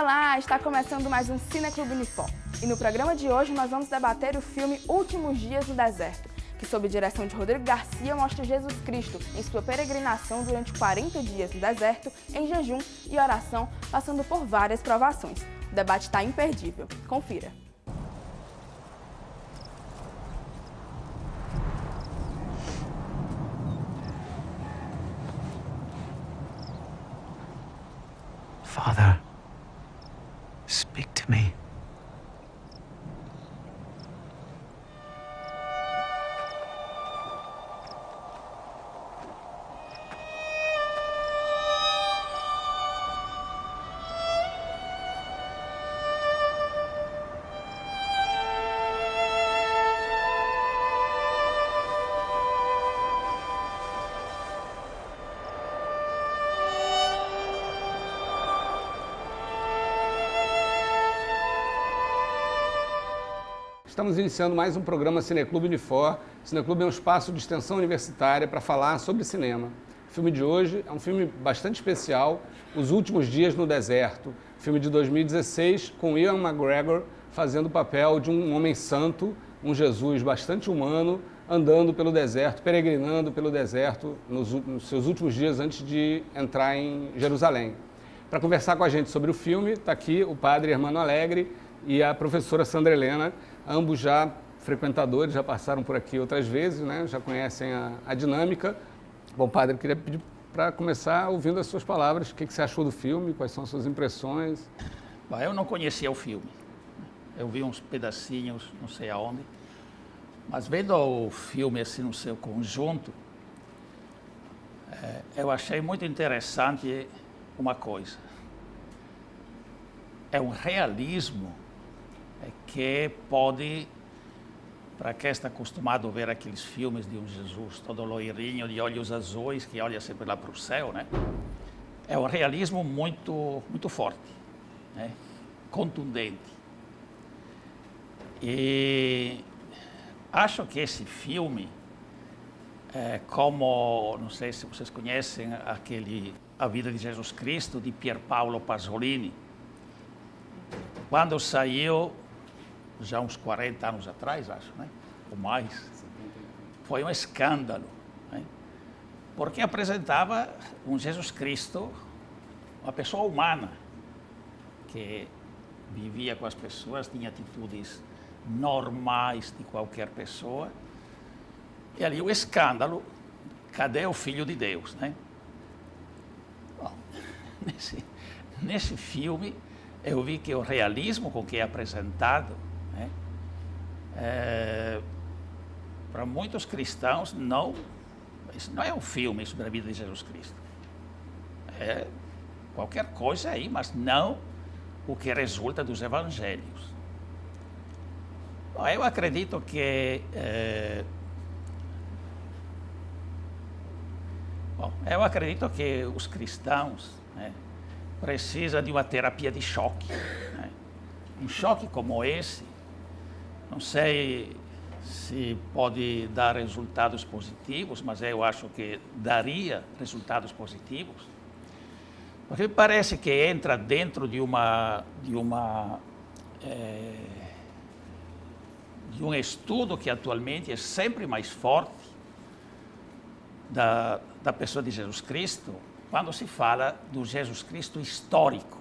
Olá, está começando mais um Cineclube Unifor. E no programa de hoje nós vamos debater o filme Últimos Dias no Deserto, que sob direção de Rodrigo Garcia mostra Jesus Cristo em sua peregrinação durante 40 dias no deserto, em jejum e oração, passando por várias provações. O debate está imperdível. Confira. Father, speak to me. Estamos iniciando mais um programa Cineclube Unifor. Cineclube é um espaço de extensão universitária para falar sobre cinema. O filme de hoje é um filme bastante especial, Os Últimos Dias no Deserto, filme de 2016, com Ewan McGregor fazendo o papel de um homem santo, um Jesus bastante humano, andando pelo deserto, peregrinando pelo deserto nos seus últimos dias antes de entrar em Jerusalém. Para conversar com a gente sobre o filme, está aqui o padre Hermano Alegre e a professora Sandra Helena, ambos já frequentadores, já passaram por aqui outras vezes, né? Já conhecem a dinâmica. Bom, padre, eu queria pedir para começar ouvindo as suas palavras. O que você achou do filme? Quais são as suas impressões? Bom, eu não conhecia o filme. Eu vi uns pedacinhos, não sei aonde. Mas vendo o filme assim no seu conjunto, eu achei muito interessante uma coisa. É um realismo que pode, para quem está acostumado a ver aqueles filmes de um Jesus todo loirinho, de olhos azuis, que olha sempre lá para o céu, né? É um realismo muito forte, né? Contundente. E acho que esse filme, como, não sei se vocês conhecem A Vida de Jesus Cristo, de Pier Paolo Pasolini, quando saiu, já uns 40 anos atrás, acho, né? Ou mais, foi um escândalo, né? Porque apresentava um Jesus Cristo, uma pessoa humana, que vivia com as pessoas, tinha atitudes normais de qualquer pessoa. E ali o escândalo, cadê o Filho de Deus, né? Bom, nesse filme, eu vi que o realismo com que é apresentado, né, para muitos cristãos, isso não é um filme sobre a vida de Jesus Cristo. É qualquer coisa aí, mas não o que resulta dos evangelhos. Bom, eu acredito que os cristãos, né, precisam de uma terapia de choque, né? Um choque como esse, não sei se pode dar resultados positivos, mas eu acho que daria resultados positivos, porque parece que entra dentro de um estudo que atualmente é sempre mais forte da pessoa de Jesus Cristo, quando se fala do Jesus Cristo histórico.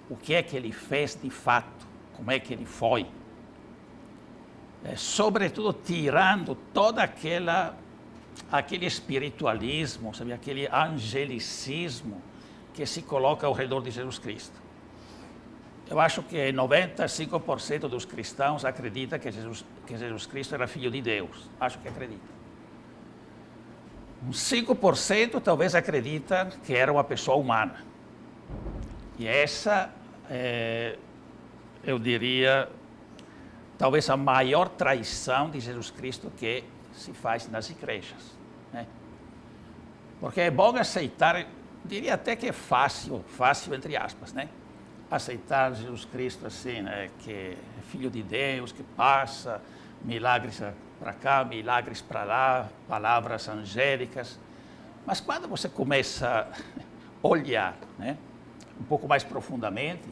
O que é que ele fez de fato, como é que ele foi. Sobretudo tirando todo aquele espiritualismo, sabe, aquele angelicismo que se coloca ao redor de Jesus Cristo. Eu acho que 95% dos cristãos acreditam que Jesus Cristo era filho de Deus. Acho que acreditam. Uns 5% talvez acredita que era uma pessoa humana. E essa, eu diria, talvez a maior traição de Jesus Cristo que se faz nas igrejas, né? Porque é bom aceitar, diria até que é fácil entre aspas, né? Aceitar Jesus Cristo assim, né? Que é filho de Deus, que passa milagres para cá, milagres para lá, palavras angélicas. Mas quando você começa a olhar, né, um pouco mais profundamente,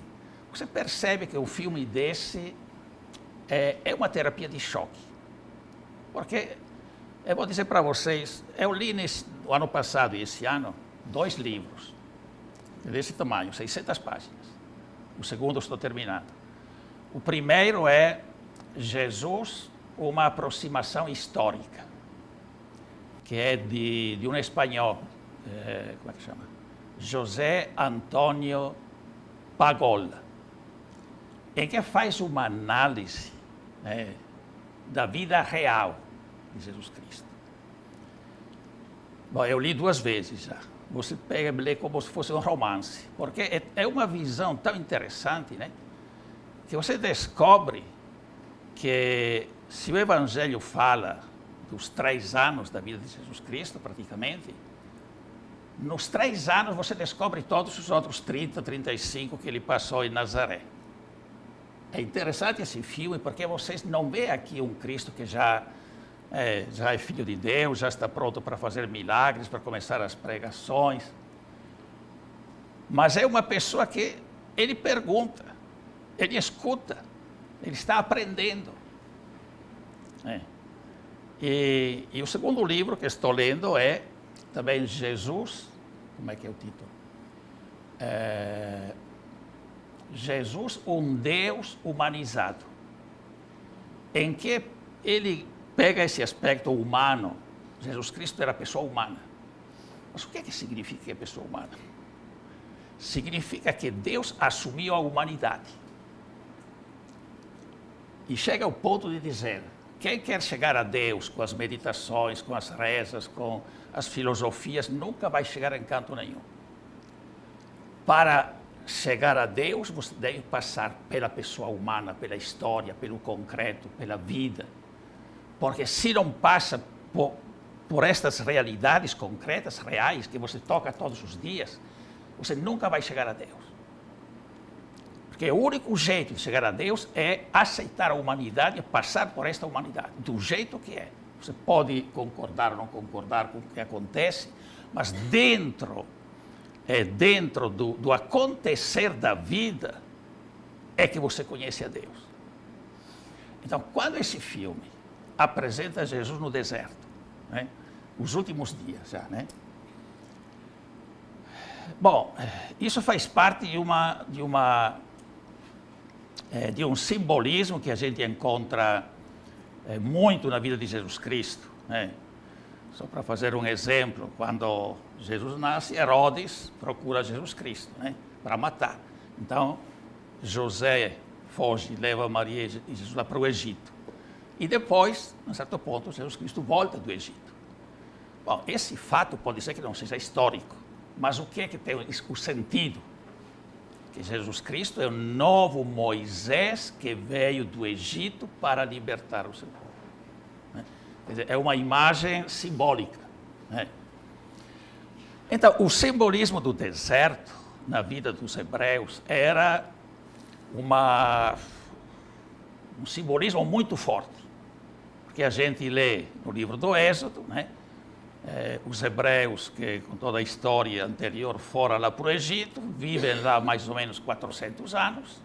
você percebe que um filme desse é uma terapia de choque. Porque, eu vou dizer para vocês, eu li no ano passado e esse ano 2 livros desse tamanho, 600 páginas. O segundo estou terminando. O primeiro é Jesus, uma aproximação histórica, que é de um espanhol, como é que chama? José Antônio Pagola, em que faz uma análise da vida real de Jesus Cristo. Bom, eu li 2 vezes já. Você pega e lê como se fosse um romance, porque é uma visão tão interessante, né? Que você descobre que se o Evangelho fala dos 3 anos da vida de Jesus Cristo, praticamente, nos 3 anos você descobre todos os outros 30, 35 que ele passou em Nazaré. É interessante esse filme porque vocês não vê aqui um Cristo que já é filho de Deus, já está pronto para fazer milagres, para começar as pregações. Mas é uma pessoa que ele pergunta, ele escuta, ele está aprendendo. E o segundo livro que estou lendo é também Jesus, como é que é o título? Jesus, um Deus humanizado, em que ele pega esse aspecto humano. Jesus Cristo era pessoa humana. Mas o que é que significa que é pessoa humana? Significa que Deus assumiu a humanidade. E chega ao ponto de dizer, quem quer chegar a Deus com as meditações, com as rezas, com as filosofias, nunca vai chegar em canto nenhum. Para chegar a Deus, você deve passar pela pessoa humana, pela história, pelo concreto, pela vida. Porque se não passa por estas realidades concretas, reais, que você toca todos os dias, você nunca vai chegar a Deus. Porque o único jeito de chegar a Deus é aceitar a humanidade e passar por esta humanidade, do jeito que é. Você pode concordar ou não concordar com o que acontece, mas dentro do acontecer da vida é que você conhece a Deus. Então, quando esse filme apresenta Jesus no deserto, né? Os últimos dias já, né? Bom, isso faz parte de um simbolismo que a gente encontra muito na vida de Jesus Cristo, né? Só para fazer um exemplo, quando Jesus nasce, Herodes procura Jesus Cristo, né? Para matar. Então, José foge, leva Maria e Jesus lá para o Egito. E depois, a certo ponto, Jesus Cristo volta do Egito. Bom, esse fato pode ser que não seja histórico, mas o que é que tem o sentido? Que Jesus Cristo é o novo Moisés que veio do Egito para libertar o seu povo. Né? Quer dizer, é uma imagem simbólica. Né? Então, o simbolismo do deserto na vida dos hebreus era um simbolismo muito forte. Porque a gente lê no livro do Êxodo, né? Os hebreus que, com toda a história anterior, foram lá para o Egito, vivem lá mais ou menos 400 anos,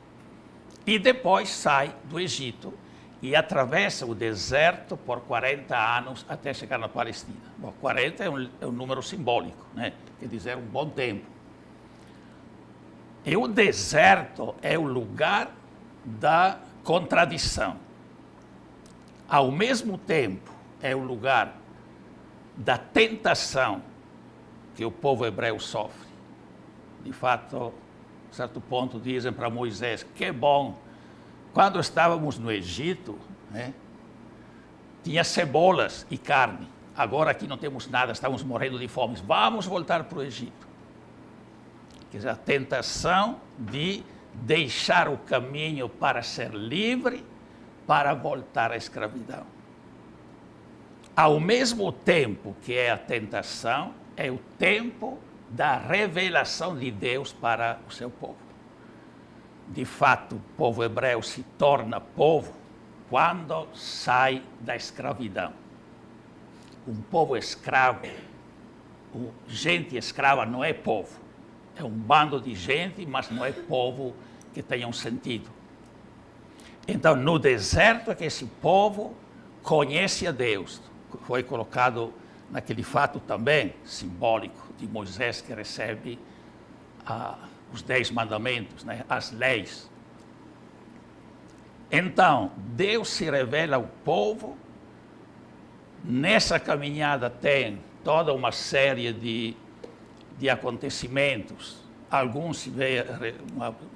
e depois saem do Egito e atravessam o deserto por 40 anos até chegar na Palestina. Bom, 40 é um número simbólico, né? Quer dizer, um bom tempo. E o deserto é o lugar da contradição. Ao mesmo tempo, é o lugar da tentação que o povo hebreu sofre. De fato, a certo ponto dizem para Moisés, que bom, quando estávamos no Egito, né, tinha cebolas e carne, agora aqui não temos nada, estamos morrendo de fome, vamos voltar para o Egito. Quer dizer, a tentação de deixar o caminho para ser livre, para voltar à escravidão. Ao mesmo tempo que é a tentação, é o tempo da revelação de Deus para o seu povo. De fato, o povo hebreu se torna povo quando sai da escravidão. Um povo escravo, gente escrava não é povo. É um bando de gente, mas não é povo que tenham sentido. Então, no deserto é que esse povo conhece a Deus. Foi colocado naquele fato também simbólico de Moisés, que recebe os 10 mandamentos, né, as leis. Então, Deus se revela ao povo. Nessa caminhada tem toda uma série de acontecimentos. Alguns se vê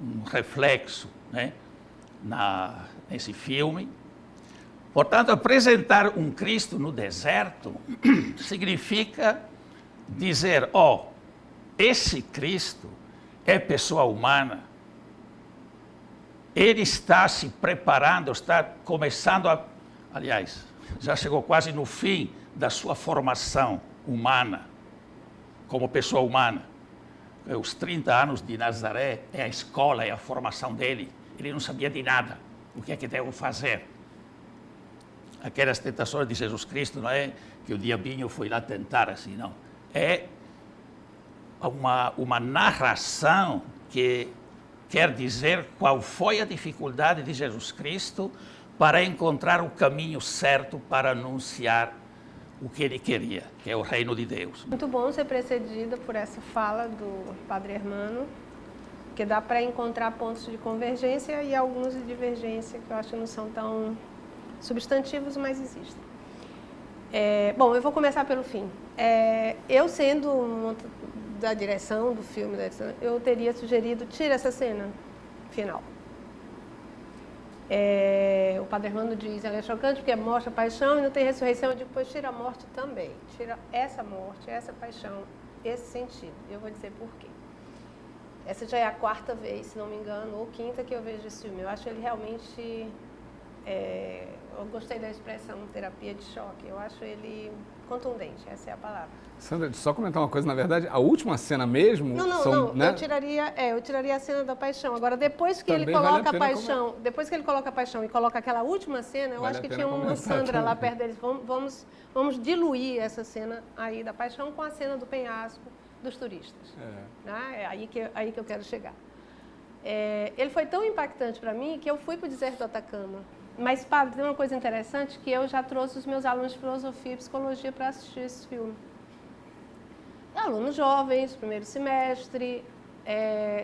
um reflexo, né, nesse filme. Portanto, apresentar um Cristo no deserto significa dizer, esse Cristo é pessoa humana. Ele está se preparando, está começando aliás, já chegou quase no fim da sua formação humana, como pessoa humana. Os 30 anos de Nazaré é a escola, é a formação dele. Ele não sabia de nada. O que é que devo fazer? Aquelas tentações de Jesus Cristo não é que o diabinho foi lá tentar assim, não. É uma narração que quer dizer qual foi a dificuldade de Jesus Cristo para encontrar o caminho certo para anunciar o que ele queria, que é o reino de Deus. Muito bom ser precedida por essa fala do Padre Hermano, que dá para encontrar pontos de convergência e alguns de divergência, que eu acho que não são tão substantivos, mas existem. Bom, eu vou começar pelo fim. Eu, sendo da direção do filme, eu teria sugerido, tira essa cena final. O Padre Hermano diz, ela é chocante porque mostra a paixão e não tem ressurreição. Eu digo, pois tira a morte também. Tira essa morte, essa paixão, esse sentido. Eu vou dizer por quê. Essa já é a 4ª vez, se não me engano, ou 5ª que eu vejo esse filme. Eu acho ele realmente... eu gostei da expressão terapia de choque. Eu acho ele contundente, essa é a palavra. Sandra, só comentar uma coisa, na verdade, a última cena mesmo... Não, né? eu tiraria a cena da paixão. Agora, depois que Também ele coloca vale a a pena paixão, depois que ele coloca a paixão e coloca aquela última cena, eu Vale acho a que pena tinha uma comentar Sandra lá também. perto deles. Vamos diluir essa cena aí da paixão com a cena do penhasco dos turistas. Né? É aí que eu quero chegar. Ele foi tão impactante para mim que eu fui para o deserto do Atacama. Mas, padre, tem uma coisa interessante, que eu já trouxe os meus alunos de filosofia e psicologia para assistir esse filme. Alunos jovens, primeiro semestre,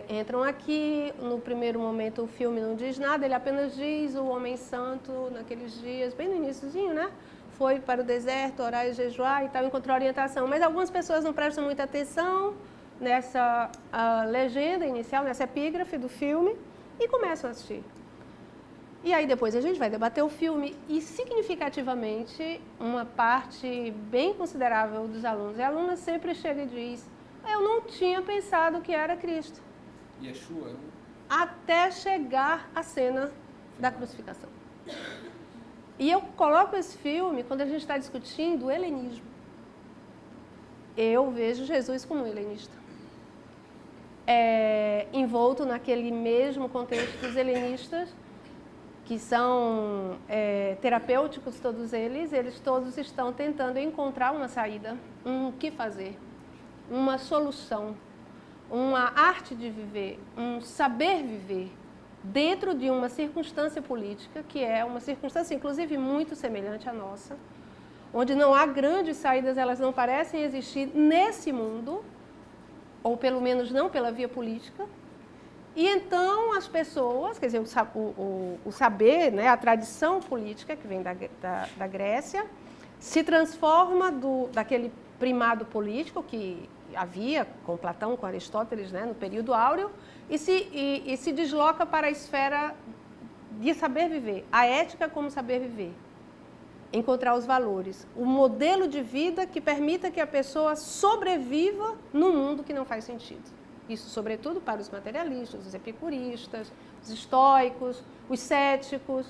entram aqui. No primeiro momento o filme não diz nada, ele apenas diz o homem santo, naqueles dias, bem no iniciozinho, né? Foi para o deserto orar e jejuar e tal, encontrou orientação. Mas algumas pessoas não prestam muita atenção nessa legenda inicial, nessa epígrafe do filme, e começam a assistir. E aí depois a gente vai debater o filme e, significativamente, uma parte bem considerável dos alunos e alunas sempre chega e diz, eu não tinha pensado que era Cristo. Yeshua, né? Até chegar à cena da crucificação. E eu coloco esse filme quando a gente está discutindo o helenismo. Eu vejo Jesus como um helenista. Envolto naquele mesmo contexto dos helenistas, que são terapêuticos todos eles todos estão tentando encontrar uma saída, um que fazer, uma solução, uma arte de viver, um saber viver dentro de uma circunstância política, que é uma circunstância, inclusive, muito semelhante à nossa, onde não há grandes saídas, elas não parecem existir nesse mundo, ou pelo menos não pela via política. E então as pessoas, quer dizer, o saber, né, a tradição política que vem da Grécia, se transforma daquele primado político que havia com Platão, com Aristóteles, né, no período áureo, e se desloca para a esfera de saber viver, a ética como saber viver, encontrar os valores, o modelo de vida que permita que a pessoa sobreviva num mundo que não faz sentido. Isso, sobretudo, para os materialistas, os epicuristas, os estoicos, os céticos.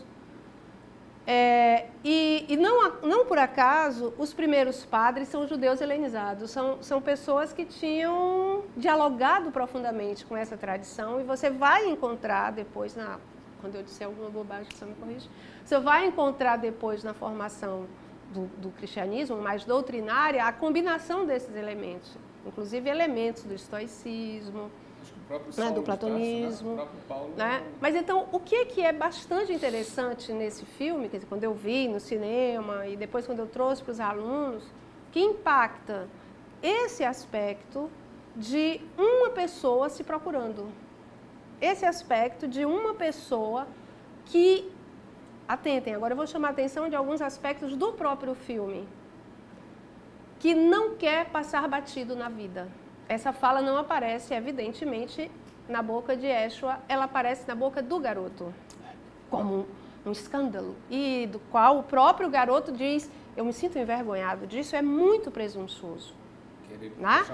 E não por acaso, os primeiros padres são judeus helenizados. São pessoas que tinham dialogado profundamente com essa tradição. E você vai encontrar depois, quando eu disser alguma bobagem, você me corrige, você vai encontrar depois na formação do cristianismo mais doutrinária a combinação desses elementos. Inclusive elementos do estoicismo, do platonismo. O próprio Paulo, né? Mas então, o que é bastante interessante nesse filme, quer dizer, quando eu vi no cinema e depois quando eu trouxe para os alunos, que impacta esse aspecto de uma pessoa se procurando. Esse aspecto de uma pessoa que, atentem, agora eu vou chamar a atenção de alguns aspectos do próprio filme, que não quer passar batido na vida. Essa fala não aparece, evidentemente, na boca de Yeshua, ela aparece na boca do garoto, como um escândalo, e do qual o próprio garoto diz, eu me sinto envergonhado disso, é muito presunçoso. Né?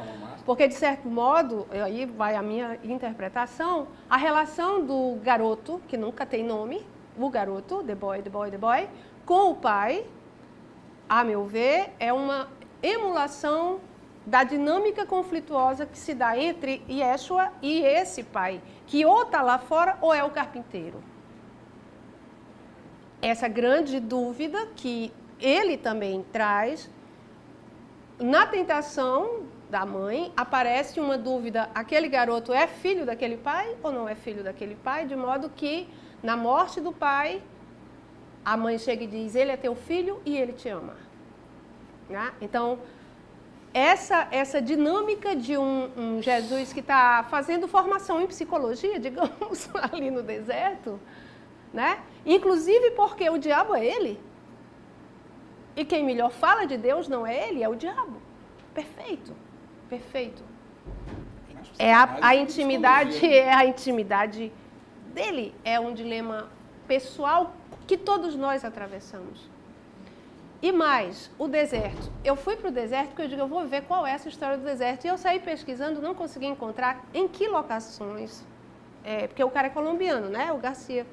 Porque, de certo modo, aí vai a minha interpretação, a relação do garoto, que nunca tem nome, o garoto, the boy, com o pai, a meu ver, é uma emulação da dinâmica conflituosa que se dá entre Yeshua e esse pai, que ou está lá fora ou é o carpinteiro. Essa grande dúvida que ele também traz. Na tentação da mãe, aparece uma dúvida, aquele garoto é filho daquele pai ou não é filho daquele pai? De modo que, na morte do pai, a mãe chega e diz, ele é teu filho e ele te ama. Né? Então, essa dinâmica de um Jesus que está fazendo formação em psicologia, digamos, ali no deserto, né? Inclusive porque o diabo é ele. E quem melhor fala de Deus não é ele, é o diabo. Perfeito, perfeito. É a intimidade dele, é um dilema pessoal que todos nós atravessamos. E mais, o deserto. Eu fui para o deserto porque eu digo, eu vou ver qual é essa história do deserto. E eu saí pesquisando, não consegui encontrar em que locações, porque o cara é colombiano, né, o Garcia.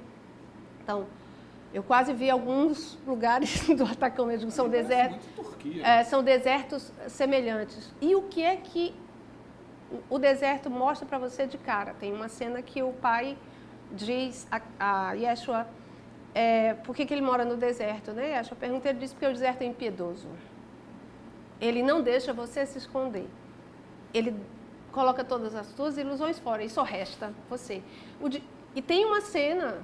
Então, eu quase vi alguns lugares do Atacama, mesmo, são desertos, são desertos semelhantes. E o que é que o deserto mostra para você de cara? Tem uma cena que o pai diz a Yeshua, por que ele mora no deserto, né? Yeshua pergunta, ele diz porque o deserto é impiedoso. Ele não deixa você se esconder. Ele coloca todas as suas ilusões fora e só resta você. E tem uma cena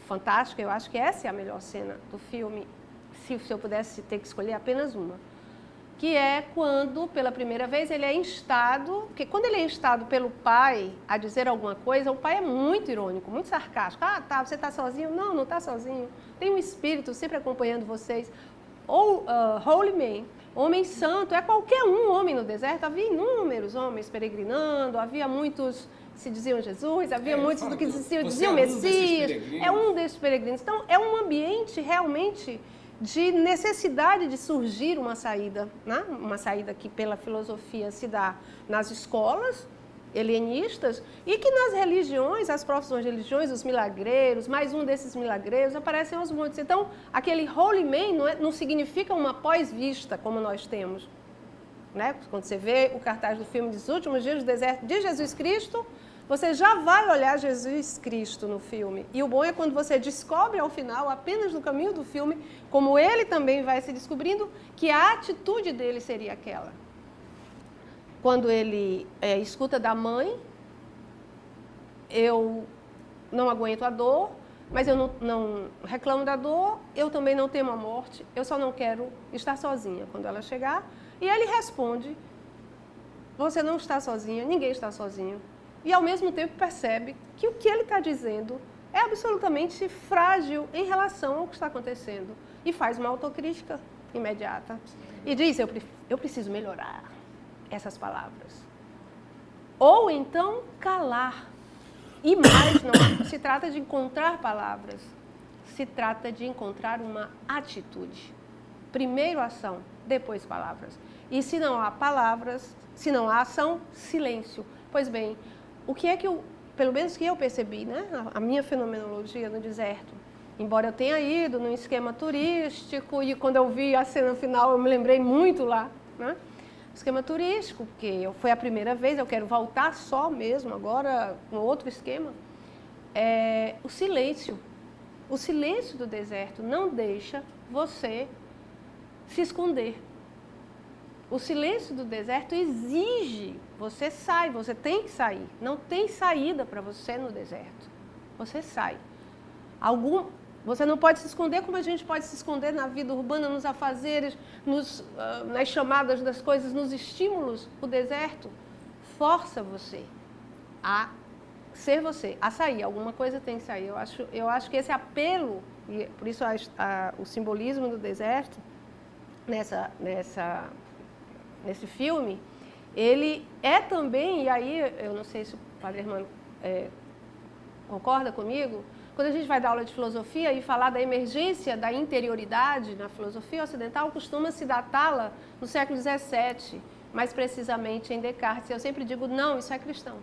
fantástica, eu acho que essa é a melhor cena do filme, se eu pudesse ter que escolher apenas uma, que é quando, pela primeira vez, ele é instado, porque quando ele é instado pelo pai a dizer alguma coisa, o pai é muito irônico, muito sarcástico. Ah, tá, você está sozinho? Não, não está sozinho. Tem um espírito sempre acompanhando vocês. Ou holy man, homem santo, é qualquer homem no deserto. Havia inúmeros homens peregrinando, havia muitos se diziam Jesus, havia muitos do que diziam Messias, é um desses peregrinos. Então, é um ambiente realmente de necessidade de surgir uma saída, né? Uma saída que pela filosofia se dá nas escolas helenistas e que nas religiões, as profissões religiões, os milagreiros, mais um desses milagreiros, aparecem aos montes. Então, aquele holy man não significa uma pós-vista, como nós temos. Né? Quando você vê o cartaz do filme dos últimos dias do deserto de Jesus Cristo, você já vai olhar Jesus Cristo no filme. E o bom é quando você descobre ao final, apenas no caminho do filme, como ele também vai se descobrindo, que a atitude dele seria aquela. Quando ele escuta da mãe, eu não aguento a dor, mas eu não reclamo da dor, eu também não temo a morte, eu só não quero estar sozinha quando ela chegar. E ele responde, você não está sozinha, ninguém está sozinho. E, ao mesmo tempo, percebe que o que ele está dizendo é absolutamente frágil em relação ao que está acontecendo. E faz uma autocrítica imediata. E diz, eu preciso melhorar essas palavras. Ou, então, calar. E mais, não se trata de encontrar palavras, se trata de encontrar uma atitude. Primeiro ação, depois palavras. E se não há palavras, se não há ação, silêncio. Pois bem, o que é que pelo menos que eu percebi, né? A minha fenomenologia no deserto, embora eu tenha ido num esquema turístico e quando eu vi a cena final eu me lembrei muito lá, né? Esquema turístico, porque foi a primeira vez, eu quero voltar só mesmo, agora com outro esquema, o silêncio. O silêncio do deserto não deixa você se esconder. O silêncio do deserto exige, você sai, você tem que sair. Não tem saída para você no deserto. Você sai. Você não pode se esconder como a gente pode se esconder na vida urbana, nos afazeres, nas chamadas das coisas, nos estímulos. O deserto força você a ser você, a sair. Alguma coisa tem que sair. Eu acho que esse apelo, e por isso o simbolismo do deserto, nesse filme, ele é também, e aí eu não sei se o Padre Hermano concorda comigo, quando a gente vai dar aula de filosofia e falar da emergência da interioridade na filosofia ocidental, costuma-se datá-la no século XVII, mais precisamente em Descartes. Eu sempre digo, não, isso é cristão.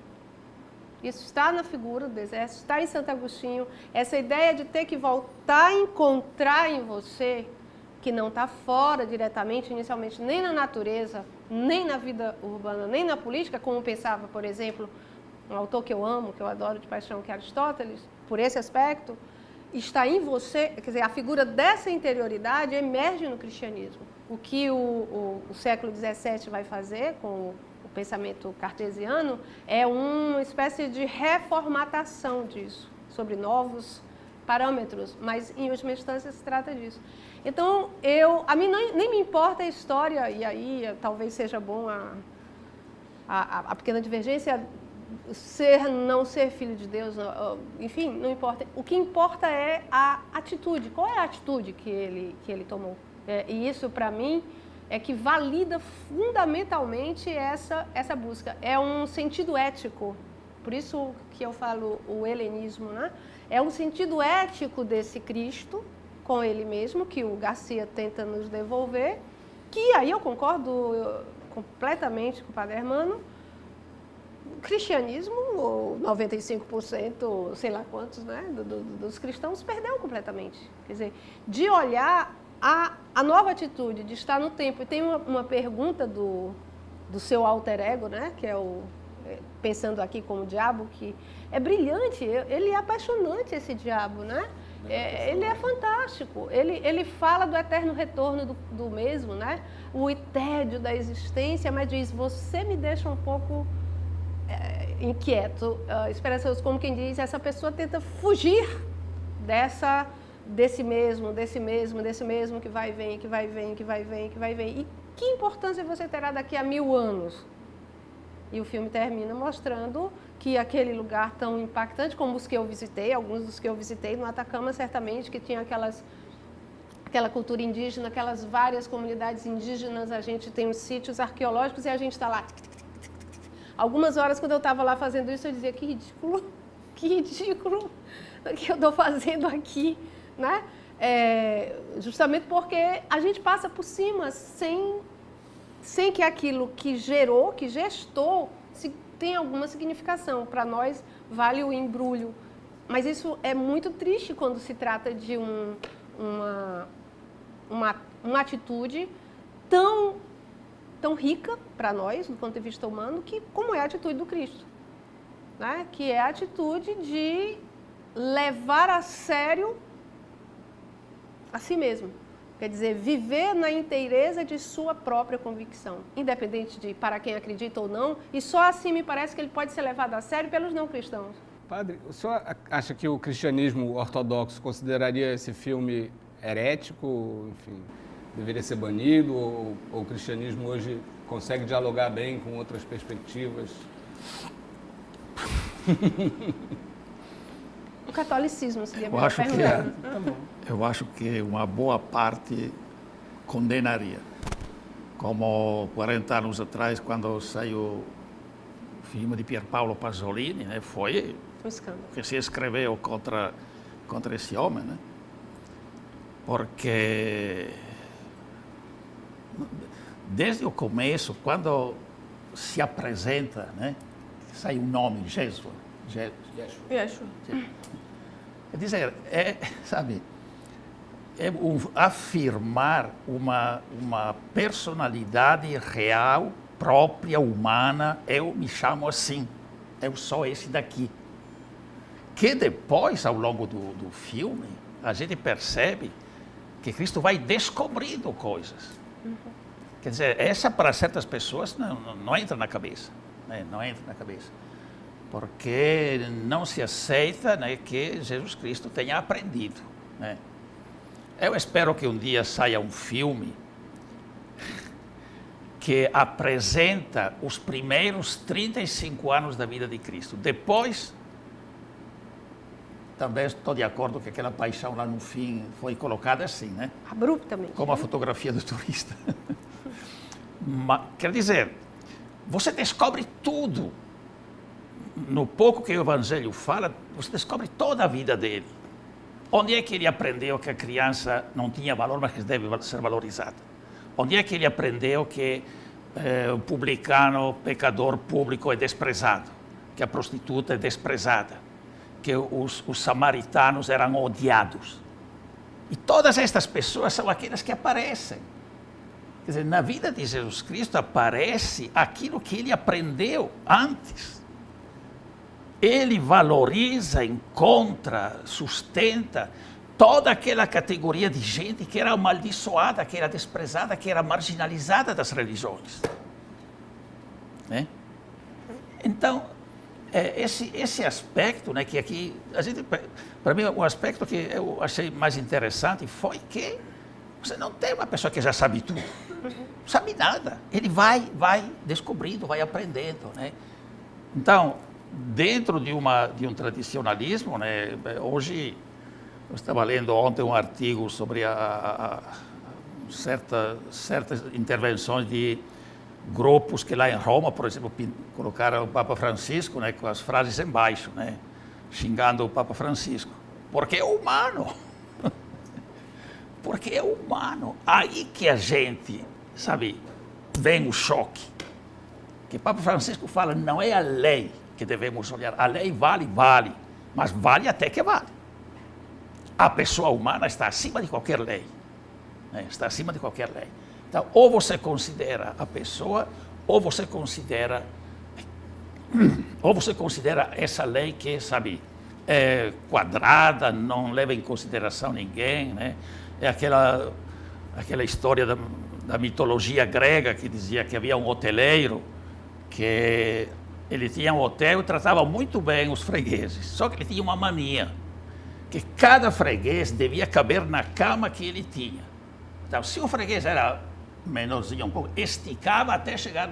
Isso está na figura do deserto, está em Santo Agostinho. Essa ideia de ter que voltar a encontrar em você, que não está fora diretamente, inicialmente, nem na natureza, nem na vida urbana, nem na política, como pensava, por exemplo, um autor que eu amo, que eu adoro de paixão, que é Aristóteles, por esse aspecto, está em você, quer dizer, a figura dessa interioridade emerge no cristianismo. O que o século XVII vai fazer com o pensamento cartesiano é uma espécie de reformatação disso, sobre novos parâmetros, mas em última instância se trata disso. Então, a mim nem me importa a história, e aí talvez seja bom a pequena divergência, não ser filho de Deus, enfim, não importa. O que importa é a atitude. Qual é a atitude que ele tomou? E isso, para mim, é que valida fundamentalmente essa busca. É um sentido ético, por isso que eu falo o helenismo, né? É um sentido ético desse Cristo com ele mesmo, que o Garcia tenta nos devolver, que aí eu concordo completamente com o Padre Hermano. O cristianismo, 95%, sei lá quantos, né, dos cristãos, perdeu completamente. Quer dizer, de olhar a nova atitude, de estar no tempo. E tem uma pergunta do seu alter ego, né, que é pensando aqui como diabo, que é brilhante, ele é apaixonante, esse diabo, né? Ele é fantástico, ele fala do eterno retorno do mesmo, né? O tédio da existência, mas diz, você me deixa um pouco inquieto, esperançoso, como quem diz, essa pessoa tenta fugir desse mesmo, que vai e vem, que vai e vem, que vai e vem, que vai e vem. E que importância você terá daqui a 1000 anos? E o filme termina mostrando que aquele lugar tão impactante como os que eu visitei, alguns dos que eu visitei no Atacama, certamente, que tinha aquela cultura indígena, aquelas várias comunidades indígenas, a gente tem os sítios arqueológicos e a gente está lá. Algumas horas, quando eu estava lá fazendo isso, eu dizia, que ridículo o que eu estou fazendo aqui, né? Justamente porque a gente passa por cima sem que aquilo que gerou, que gestou, tenha alguma significação. Para nós, vale o embrulho. Mas isso é muito triste quando se trata de uma atitude tão rica para nós, do ponto de vista humano, como é a atitude do Cristo, né? Que é a atitude de levar a sério a si mesmo. Quer dizer, viver na inteireza de sua própria convicção, independente de para quem acredita ou não, e só assim me parece que ele pode ser levado a sério pelos não cristãos. Padre, o senhor acha que o cristianismo ortodoxo consideraria esse filme herético, enfim, deveria ser banido, ou o cristianismo hoje consegue dialogar bem com outras perspectivas? O catolicismo seria Eu acho que pergunta. eu acho que uma boa parte condenaria. Como 40 anos atrás, quando saiu o filme de Pier Paolo Pasolini, né, foi Um escândalo. que se escreveu contra esse homem, né? Porque desde o começo, quando se apresenta, né, sai o nome Jesus. Yeshua. Quer dizer, afirmar uma personalidade real, própria, humana, eu me chamo assim, eu sou esse daqui. Que depois, ao longo do filme, a gente percebe que Cristo vai descobrindo coisas. Quer dizer, essa para certas pessoas não entra na cabeça, né? Não entra na cabeça. Porque não se aceita, né, que Jesus Cristo tenha aprendido, né? Eu espero que um dia saia um filme que apresenta os primeiros 35 anos da vida de Cristo. Depois, também estou de acordo que aquela paixão lá no fim foi colocada assim, né? Abruptamente. Como a fotografia do turista. Quer dizer, você descobre tudo. No pouco que o Evangelho fala, você descobre toda a vida dele. Onde é que ele aprendeu que a criança não tinha valor, mas que deve ser valorizada? Onde é que ele aprendeu que o publicano, pecador público é desprezado? Que a prostituta é desprezada? Que os samaritanos eram odiados? E todas estas pessoas são aquelas que aparecem. Quer dizer, na vida de Jesus Cristo aparece aquilo que ele aprendeu antes. Ele valoriza, encontra, sustenta toda aquela categoria de gente que era amaldiçoada, que era desprezada, que era marginalizada das religiões, né? Então, esse aspecto, né, que aqui, para mim, o aspecto que eu achei mais interessante foi que você não tem uma pessoa que já sabe tudo, não sabe nada. Ele vai descobrindo, vai aprendendo, né? Então, dentro de um tradicionalismo, né, hoje, eu estava lendo ontem um artigo sobre certas intervenções de grupos que lá em Roma, por exemplo, colocaram o Papa Francisco, né, com as frases embaixo, né, xingando o Papa Francisco, porque é humano. Porque é humano. Aí que a gente, sabe, vem o choque. Que o Papa Francisco fala, não é a lei que devemos olhar. A lei vale, mas vale até que vale. A pessoa humana está acima de qualquer lei, né? Está acima de qualquer lei. Então, ou você considera a pessoa, ou você considera essa lei que, sabe, é quadrada, não leva em consideração ninguém, né? É aquela história da mitologia grega que dizia que havia um hoteleiro que ele tinha um hotel e tratava muito bem os fregueses, só que ele tinha uma mania, que cada freguês devia caber na cama que ele tinha. Então, se o freguês era menorzinho um pouco, esticava até chegar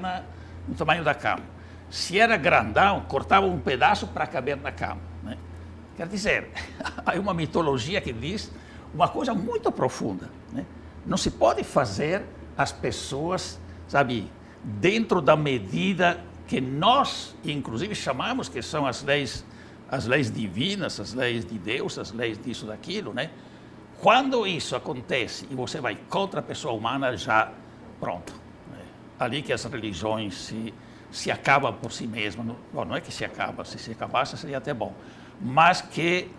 no tamanho da cama. Se era grandão, cortava um pedaço para caber na cama, né? Quer dizer, há uma mitologia que diz uma coisa muito profunda, né? Não se pode fazer as pessoas, sabe, dentro da medida que nós, inclusive, chamamos que são as leis divinas, as leis de Deus, as leis disso, daquilo, né? Quando isso acontece e você vai contra a pessoa humana, já pronto, né? Ali que as religiões se acabam por si mesmas. Bom, não é que se acaba, se acabasse seria até bom, mas que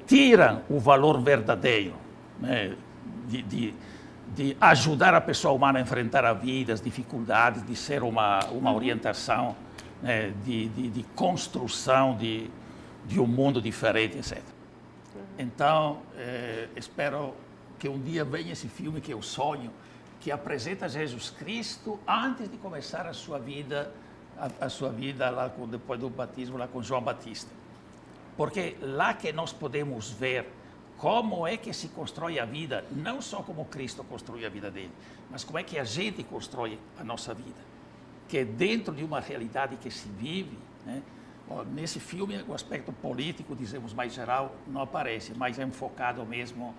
tiram o valor verdadeiro, né, de ajudar a pessoa humana a enfrentar a vida, as dificuldades, de ser uma orientação, né, de construção de um mundo diferente, etc. Então, espero que um dia venha esse filme que eu sonho, que apresenta Jesus Cristo antes de começar a sua vida lá depois do batismo lá com João Batista. Porque lá que nós podemos ver como é que se constrói a vida, não só como Cristo construiu a vida dele, mas como é que a gente constrói a nossa vida, que é dentro de uma realidade que se vive, né? Nesse filme, o aspecto político, dizemos mais geral, não aparece, mas é enfocado mesmo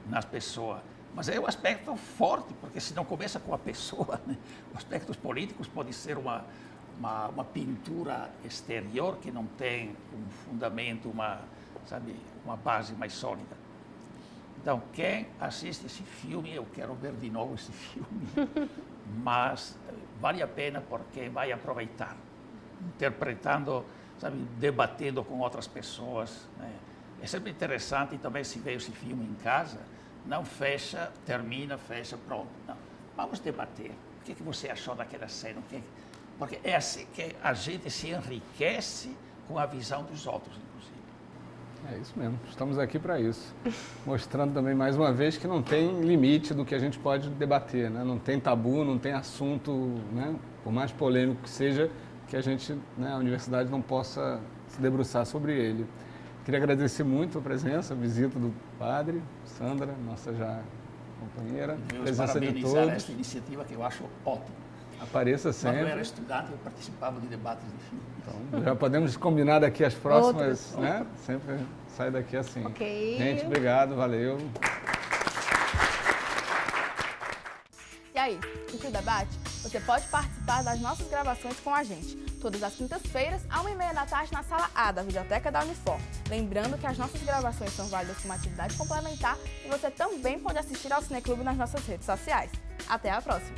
nas pessoas. Mas é um aspecto forte, porque se não começa com a pessoa, né? Os aspectos políticos podem ser uma pintura exterior que não tem um fundamento, uma base mais sólida. Então, quem assiste esse filme, eu quero ver de novo esse filme, mas vale a pena porque vai aproveitar, interpretando, sabe, debatendo com outras pessoas, né? É sempre interessante também se ver esse filme em casa, não fecha, termina, fecha, pronto. Não. Vamos debater. O que você achou daquela cena? Porque é assim que a gente se enriquece com a visão dos outros, inclusive. É isso mesmo, estamos aqui para isso. Mostrando também mais uma vez que não tem limite do que a gente pode debater, né? Não tem tabu, não tem assunto, né? Por mais polêmico que seja, que a gente, né, a universidade não possa se debruçar sobre ele. Queria agradecer muito a presença, a visita do padre, Sandra, nossa já companheira, Meus presença de parabenizar todos. esta iniciativa que eu acho ótima. Apareça Quando eu era sempre. estudante, eu participava de debates de filme. Então, já podemos combinar daqui as próximas, Outros. né? Sempre sai daqui assim. Ok. Gente, obrigado, valeu. E aí, curtiu o debate? Você pode participar das nossas gravações com a gente, todas as quintas-feiras, à 1h30 na sala A da Videoteca da Unifor. Lembrando que as nossas gravações são válidas como atividade complementar e você também pode assistir ao Cineclube nas nossas redes sociais. Até a próxima!